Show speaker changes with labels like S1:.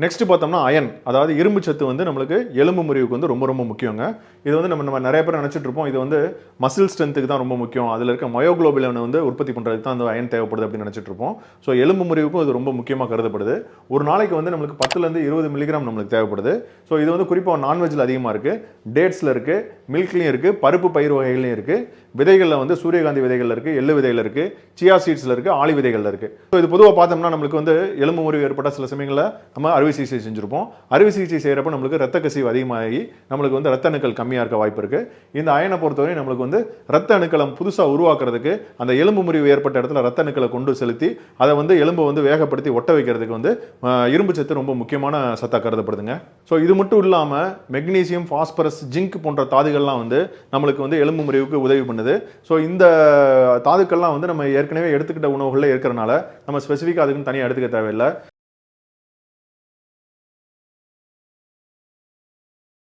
S1: Next பார்த்தோம்னா iron, அதாவது இரும்பு சத்து வந்து நம்மளுக்கு எலும்பு முறிவுக்கு வந்து ரொம்ப ரொம்ப முக்கியங்க. இது வந்து நம்ம நிறைய பேர் நினைச்சிட்டு இருப்போம், இது வந்து மசில் ஸ்ட்ரென்த்துக்கு தான் ரொம்ப முக்கியம், அதில் இருக்க மயோகுளோபினை வந்து உற்பத்தி பண்ணுறதுக்கு தான் அந்த அயன் தேவைப்படுது அப்படின்னு நினைச்சிட்டு இருப்போம். ஸோ எலும்பு முறிவுக்கும் இது ரொம்ப முக்கியமாக கருதப்படுது. ஒரு நாளைக்கு வந்து நம்மளுக்கு 10லேருந்து 20 மில்லிகிராம் நம்மளுக்கு தேவைப்படுது. ஸோ இது வந்து குறிப்பாக நான்வெஜ்ஜில் அதிகமாக இருக்குது, டேட்ஸில் இருக்குது, மில்க்லையும் இருக்குது, பருப்பு பயிர் வகைகளையும் இருக்குது, விதைகளில் வந்து சூரியகாந்தி விதைகள் இருக்குது, எள்ளு விதைகள் இருக்குது, சியா சீட்ஸில் இருக்குது, ஆளி விதைகளில் இருக்குது. ஸோ இது பொதுவாக பார்த்தோம்னா நம்மளுக்கு வந்து எலும்பு முறிவு ஏற்பட்ட சில சமயங்களில் நம்ம அறுவை சிகிச்சை செஞ்சுருப்போம். அறுவை சிகிச்சை செய்கிறப்ப நம்மளுக்கு ரத்த கசிவு அதிகமாகி நம்மளுக்கு வந்து ரத்த அணுக்கள் கம்மியாக இருக்க வாய்ப்பு இருக்குது. இந்த அயனை பொறுத்தவரை நம்மளுக்கு வந்து ரத்த அணுக்களை புதுசாக உருவாக்குறதுக்கு அந்த எலும்பு முறிவு ஏற்பட்ட இடத்துல ரத்த அணுக்களை கொண்டு செலுத்தி அதை வந்து எலும்பை வந்து வேகப்படுத்தி ஒட்ட வைக்கிறதுக்கு வந்து இரும்பு சத்து ரொம்ப முக்கியமான சத்தாக கருதப்படுதுங்க. ஸோ இது மட்டும் இல்லாமல் மெக்னீசியம், பாஸ்பரஸ், ஜிங்க் போன்ற தாதுகள்லாம் வந்து நம்மளுக்கு வந்து எலும்பு முறிவுக்கு உதவி பண்ணுது. ஸோ இந்த தாதுக்கள்லாம் வந்து நம்ம ஏற்கனவே எடுத்துக்கிட்ட உணவுகளில் இருக்கிறனால நம்ம ஸ்பெசிஃபிக்காக அதுக்குன்னு தனியாக எடுத்துக்க தேவையில்லை.